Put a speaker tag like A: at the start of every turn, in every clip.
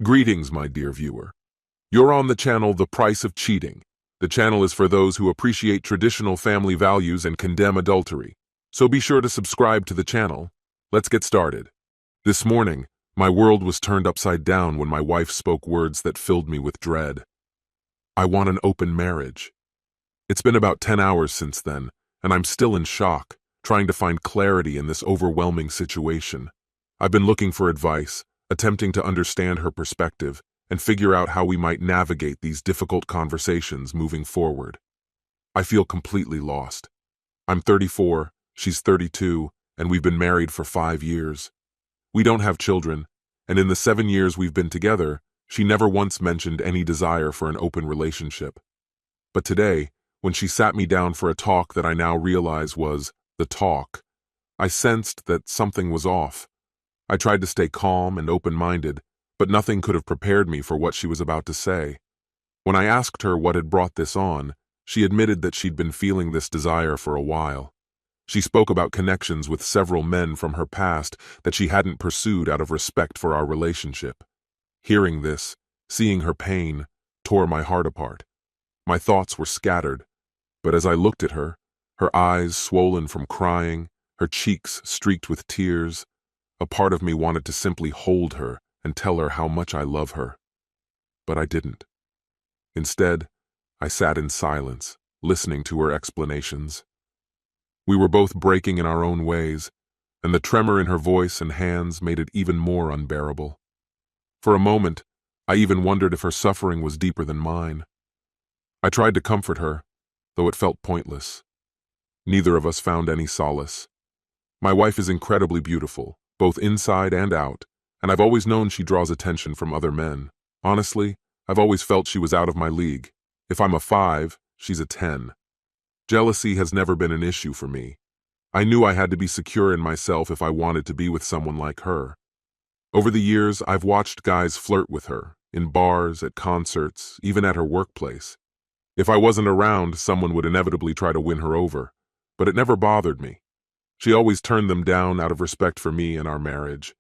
A: Greetings, my dear viewer. You're on the channel The Price of Cheating. The channel is for those who appreciate traditional family values and condemn adultery. So be sure to subscribe to the channel. Let's get started. This morning, my world was turned upside down when my wife spoke words that filled me with dread. I want an open marriage. It's been about 10 hours since then, and I'm still in shock, trying to find clarity in this overwhelming situation. I've been looking for advice, attempting to understand her perspective and figure out how we might navigate these difficult conversations moving forward. I feel completely lost. I'm 34, she's 32, and we've been married for 5 years. We don't have children, and in the 7 years we've been together, she never once mentioned any desire for an open relationship. But today, when she sat me down for a talk that I now realize was the talk, I sensed that something was off. I tried to stay calm and open-minded, but nothing could have prepared me for what she was about to say. When I asked her what had brought this on, she admitted that she'd been feeling this desire for a while. She spoke about connections with several men from her past that she hadn't pursued out of respect for our relationship. Hearing this, seeing her pain, tore my heart apart. My thoughts were scattered, but as I looked at her, her eyes swollen from crying, her cheeks streaked with tears, a part of me wanted to simply hold her and tell her how much I love her. But I didn't. Instead, I sat in silence, listening to her explanations. We were both breaking in our own ways, and the tremor in her voice and hands made it even more unbearable. For a moment, I even wondered if her suffering was deeper than mine. I tried to comfort her, though it felt pointless. Neither of us found any solace. My wife is incredibly beautiful, both inside and out, and I've always known she draws attention from other men. Honestly, I've always felt she was out of my league. If I'm a 5, she's a 10. Jealousy has never been an issue for me. I knew I had to be secure in myself if I wanted to be with someone like her. Over the years, I've watched guys flirt with her, in bars, at concerts, even at her workplace. If I wasn't around, someone would inevitably try to win her over, but it never bothered me. She always turned them down out of respect for me and our marriage.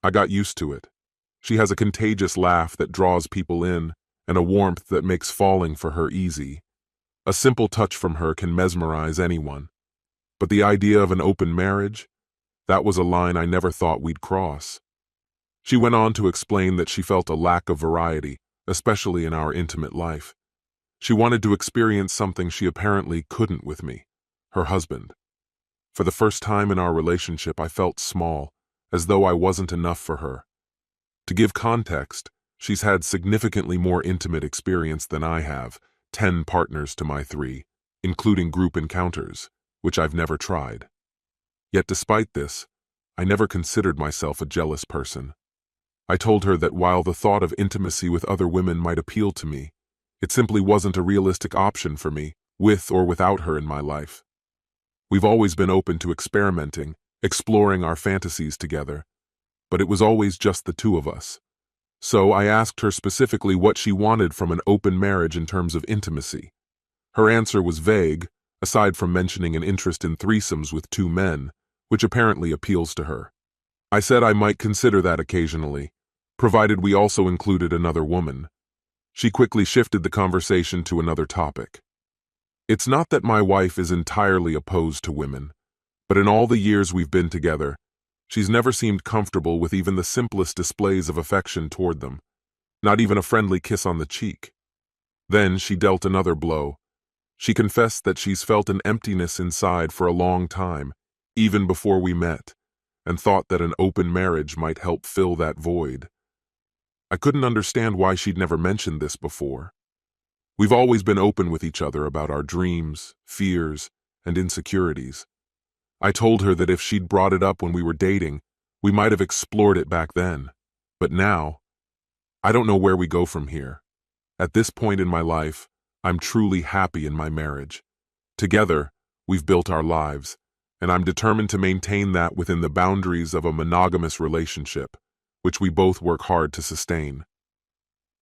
A: I got used to it. She has a contagious laugh that draws people in, and a warmth that makes falling for her easy. A simple touch from her can mesmerize anyone. But the idea of an open marriage? That was a line I never thought we'd cross. She went on to explain that she felt a lack of variety, especially in our intimate life. She wanted to experience something she apparently couldn't with me, her husband. For the first time in our relationship, I felt small, as though I wasn't enough for her. To give context, she's had significantly more intimate experience than I have, 10 partners to my 3, including group encounters, which I've never tried. Yet despite this, I never considered myself a jealous person. I told her that while the thought of intimacy with other women might appeal to me, it simply wasn't a realistic option for me, with or without her in my life. We've always been open to experimenting, exploring our fantasies together, but it was always just the two of us. So I asked her specifically what she wanted from an open marriage in terms of intimacy. Her answer was vague, aside from mentioning an interest in threesomes with 2 men, which apparently appeals to her. I said I might consider that occasionally, provided we also included another woman. She quickly shifted the conversation to another topic. It's not that my wife is entirely opposed to women, but in all the years we've been together, she's never seemed comfortable with even the simplest displays of affection toward them, not even a friendly kiss on the cheek. Then she dealt another blow. She confessed that she's felt an emptiness inside for a long time, even before we met, and thought that an open marriage might help fill that void. I couldn't understand why she'd never mentioned this before. We've always been open with each other about our dreams, fears, and insecurities. I told her that if she'd brought it up when we were dating, we might have explored it back then. But now, I don't know where we go from here. At this point in my life, I'm truly happy in my marriage. Together, we've built our lives, and I'm determined to maintain that within the boundaries of a monogamous relationship, which we both work hard to sustain.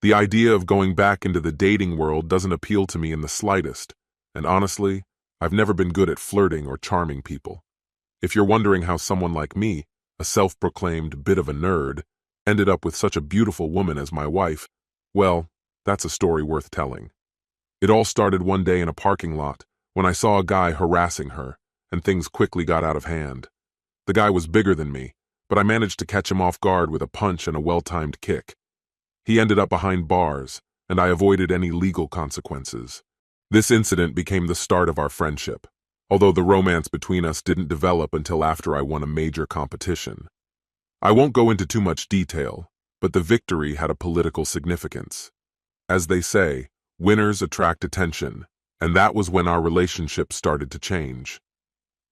A: The idea of going back into the dating world doesn't appeal to me in the slightest, and honestly, I've never been good at flirting or charming people. If you're wondering how someone like me, a self-proclaimed bit of a nerd, ended up with such a beautiful woman as my wife, well, that's a story worth telling. It all started one day in a parking lot when I saw a guy harassing her, and things quickly got out of hand. The guy was bigger than me, but I managed to catch him off guard with a punch and a well-timed kick. He ended up behind bars, and I avoided any legal consequences. This incident became the start of our friendship, although the romance between us didn't develop until after I won a major competition. I won't go into too much detail, but the victory had a political significance. As they say, winners attract attention, and that was when our relationship started to change.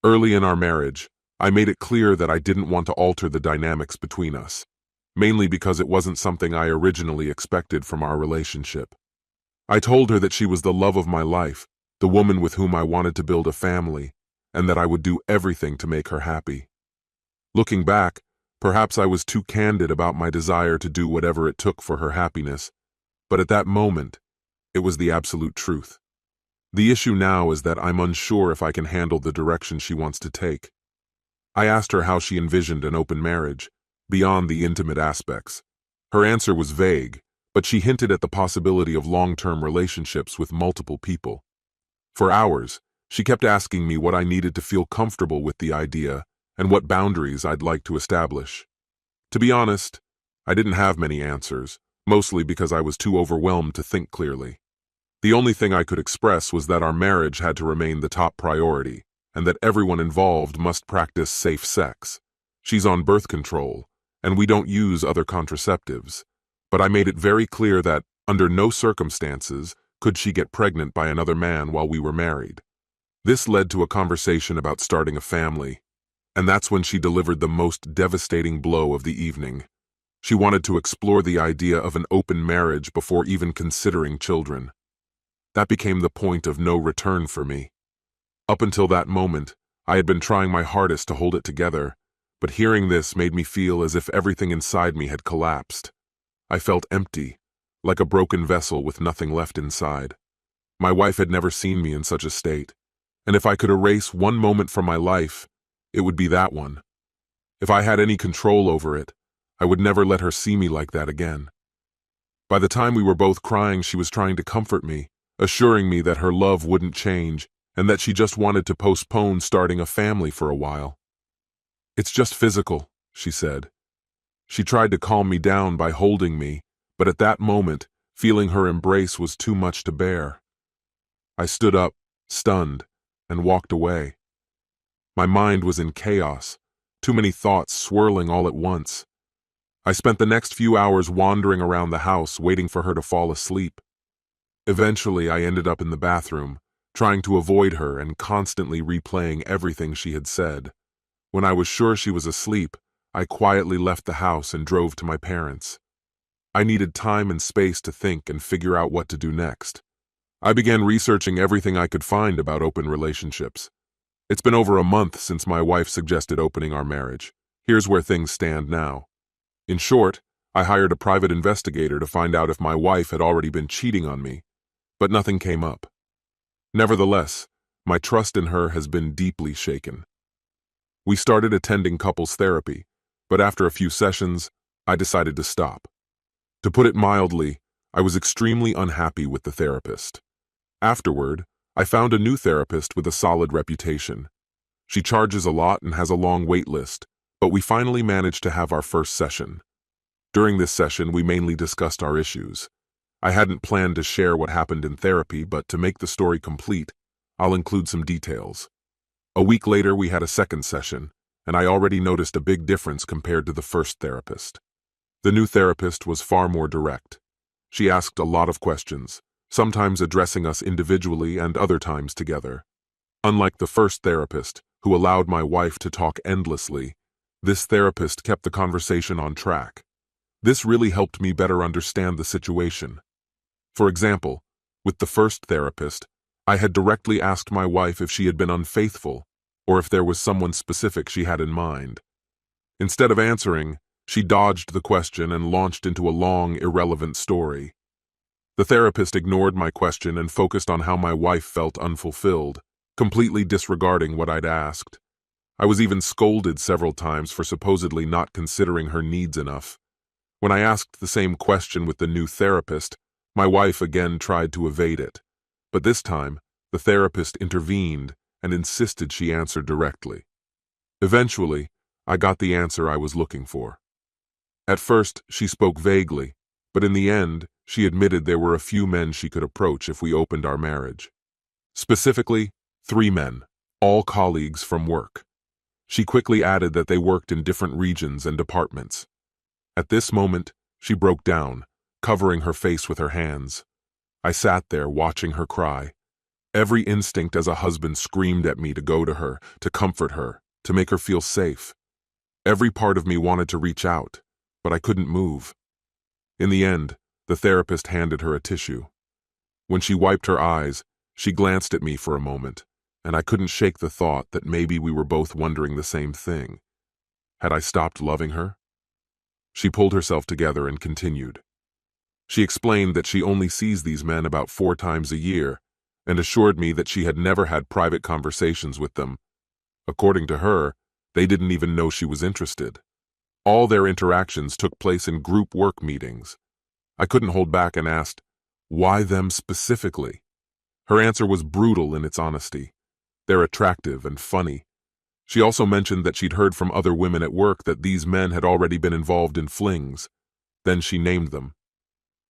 A: Early in our marriage, I made it clear that I didn't want to alter the dynamics between us, mainly because it wasn't something I originally expected from our relationship. I told her that she was the love of my life, the woman with whom I wanted to build a family, and that I would do everything to make her happy. Looking back, perhaps I was too candid about my desire to do whatever it took for her happiness, but at that moment, it was the absolute truth. The issue now is that I'm unsure if I can handle the direction she wants to take. I asked her how she envisioned an open marriage, beyond the intimate aspects. Her answer was vague, but she hinted at the possibility of long-term relationships with multiple people. For hours, she kept asking me what I needed to feel comfortable with the idea and what boundaries I'd like to establish. To be honest, I didn't have many answers, mostly because I was too overwhelmed to think clearly. The only thing I could express was that our marriage had to remain the top priority, and that everyone involved must practice safe sex. She's on birth control, and we don't use other contraceptives, but I made it very clear that, under no circumstances, could she get pregnant by another man while we were married. This led to a conversation about starting a family, and that's when she delivered the most devastating blow of the evening. She wanted to explore the idea of an open marriage before even considering children. That became the point of no return for me. Up until that moment, I had been trying my hardest to hold it together, but hearing this made me feel as if everything inside me had collapsed. I felt empty, like a broken vessel with nothing left inside. My wife had never seen me in such a state, and if I could erase one moment from my life, it would be that one. If I had any control over it, I would never let her see me like that again. By the time we were both crying, she was trying to comfort me, assuring me that her love wouldn't change and that she just wanted to postpone starting a family for a while. "It's just physical," she said. She tried to calm me down by holding me, but at that moment, feeling her embrace was too much to bear. I stood up, stunned, and walked away. My mind was in chaos, too many thoughts swirling all at once. I spent the next few hours wandering around the house, waiting for her to fall asleep. Eventually, I ended up in the bathroom, trying to avoid her and constantly replaying everything she had said. When I was sure she was asleep, I quietly left the house and drove to my parents. I needed time and space to think and figure out what to do next. I began researching everything I could find about open relationships. It's been over a month since my wife suggested opening our marriage. Here's where things stand now. In short, I hired a private investigator to find out if my wife had already been cheating on me, but nothing came up. Nevertheless, my trust in her has been deeply shaken. We started attending couples therapy, but after a few sessions, I decided to stop. To put it mildly, I was extremely unhappy with the therapist. Afterward, I found a new therapist with a solid reputation. She charges a lot and has a long wait list, but we finally managed to have our first session. During this session, we mainly discussed our issues. I hadn't planned to share what happened in therapy, but to make the story complete, I'll include some details. A week later, we had a second session, and I already noticed a big difference compared to the first therapist. The new therapist was far more direct. She asked a lot of questions, sometimes addressing us individually and other times together. Unlike the first therapist, who allowed my wife to talk endlessly, this therapist kept the conversation on track. This really helped me better understand the situation. For example, with the first therapist, I had directly asked my wife if she had been unfaithful, or if there was someone specific she had in mind. Instead of answering, she dodged the question and launched into a long, irrelevant story. The therapist ignored my question and focused on how my wife felt unfulfilled, completely disregarding what I'd asked. I was even scolded several times for supposedly not considering her needs enough. When I asked the same question with the new therapist, my wife again tried to evade it. But this time, the therapist intervened and insisted she answer directly. Eventually, I got the answer I was looking for. At first, she spoke vaguely, but in the end, she admitted there were a few men she could approach if we opened our marriage. Specifically, 3 men, all colleagues from work. She quickly added that they worked in different regions and departments. At this moment, she broke down, covering her face with her hands. I sat there watching her cry. Every instinct as a husband screamed at me to go to her, to comfort her, to make her feel safe. Every part of me wanted to reach out, but I couldn't move. In the end, the therapist handed her a tissue. When she wiped her eyes, she glanced at me for a moment, and I couldn't shake the thought that maybe we were both wondering the same thing. Had I stopped loving her? She pulled herself together and continued. She explained that she only sees these men about 4 times a year, and assured me that she had never had private conversations with them. According to her, they didn't even know she was interested. All their interactions took place in group work meetings. I couldn't hold back and asked, why them specifically? Her answer was brutal in its honesty. They're attractive and funny. She also mentioned that she'd heard from other women at work that these men had already been involved in flings. Then she named them.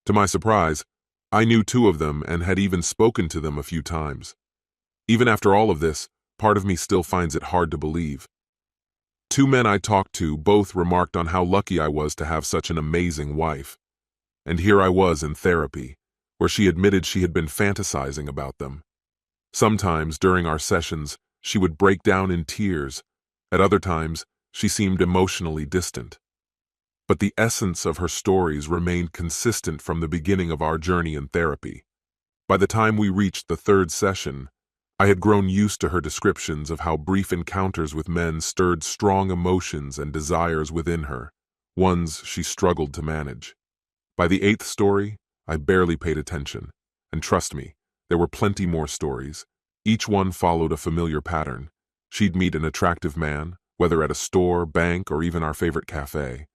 A: To my surprise, I knew 2 of them and had even spoken to them a few times. Even after all of this, part of me still finds it hard to believe. 2 men I talked to both remarked on how lucky I was to have such an amazing wife. And here I was in therapy, where she admitted she had been fantasizing about them. Sometimes, during our sessions, she would break down in tears. At other times, she seemed emotionally distant. But the essence of her stories remained consistent from the beginning of our journey in therapy. By the time we reached the 3rd session, I had grown used to her descriptions of how brief encounters with men stirred strong emotions and desires within her, ones she struggled to manage. By the 8th story, I barely paid attention, and trust me, there were plenty more stories. Each one followed a familiar pattern. She'd meet an attractive man, whether at a store, bank, or even our favorite cafe.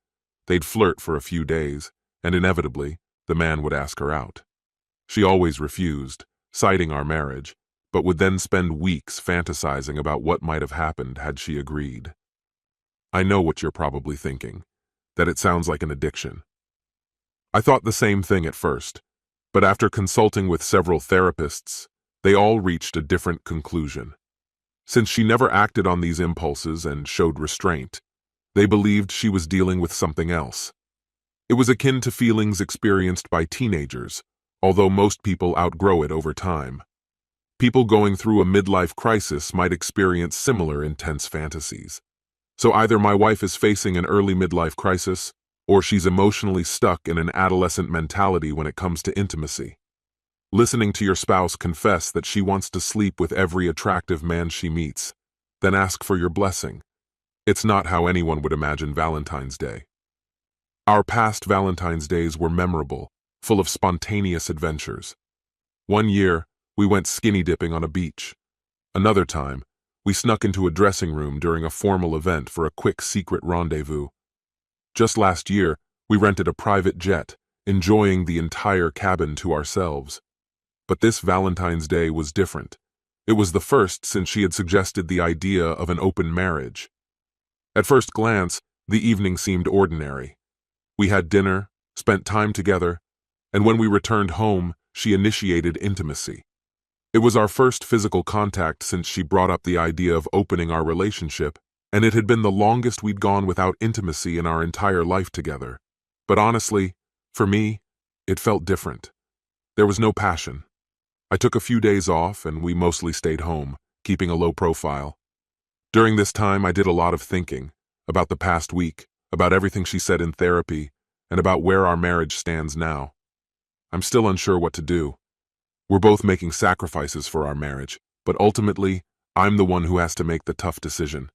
A: They'd flirt for a few days, and inevitably, the man would ask her out. She always refused, citing our marriage, but would then spend weeks fantasizing about what might have happened had she agreed. I know what you're probably thinking, that it sounds like an addiction. I thought the same thing at first, but after consulting with several therapists, they all reached a different conclusion. Since she never acted on these impulses and showed restraint, they believed she was dealing with something else. It was akin to feelings experienced by teenagers, although most people outgrow it over time. People going through a midlife crisis might experience similar intense fantasies. So either my wife is facing an early midlife crisis, or she's emotionally stuck in an adolescent mentality when it comes to intimacy. Listening to your spouse confess that she wants to sleep with every attractive man she meets, then ask for your blessing. It's not how anyone would imagine Valentine's Day. Our past Valentine's Days were memorable, full of spontaneous adventures. One year, we went skinny dipping on a beach. Another time, we snuck into a dressing room during a formal event for a quick secret rendezvous. Just last year, we rented a private jet, enjoying the entire cabin to ourselves. But this Valentine's Day was different. It was the first since she had suggested the idea of an open marriage. At first glance, the evening seemed ordinary. We had dinner, spent time together, and when we returned home, she initiated intimacy. It was our first physical contact since she brought up the idea of opening our relationship, and it had been the longest we'd gone without intimacy in our entire life together. But honestly, for me, it felt different. There was no passion. I took a few days off and we mostly stayed home, keeping a low profile. During this time, I did a lot of thinking about the past week, about everything she said in therapy, and about where our marriage stands now. I'm still unsure what to do. We're both making sacrifices for our marriage, but ultimately, I'm the one who has to make the tough decision.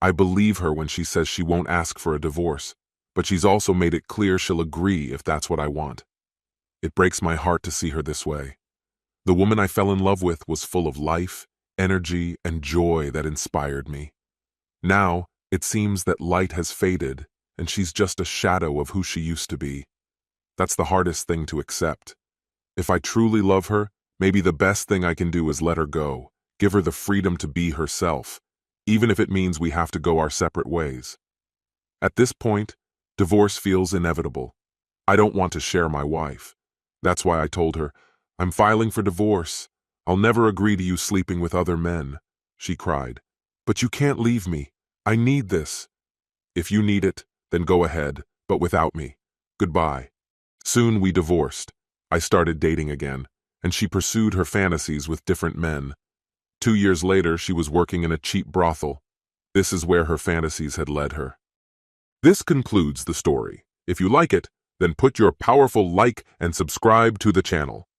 A: I believe her when she says she won't ask for a divorce, but she's also made it clear she'll agree if that's what I want. It breaks my heart to see her this way. The woman I fell in love with was full of life, energy, and joy that inspired me. Now, it seems that light has faded, and she's just a shadow of who she used to be. That's the hardest thing to accept. If I truly love her, maybe the best thing I can do is let her go, give her the freedom to be herself, even if it means we have to go our separate ways. At this point, divorce feels inevitable. I don't want to share my wife. That's why I told her, "I'm filing for divorce. I'll never agree to you sleeping with other men," she cried. "But you can't leave me. I need this." "If you need it, then go ahead, but without me. Goodbye." Soon we divorced. I started dating again, and she pursued her fantasies with different men. 2 years later, she was working in a cheap brothel. This is where her fantasies had led her. This concludes the story. If you like it, then put your powerful like and subscribe to the channel.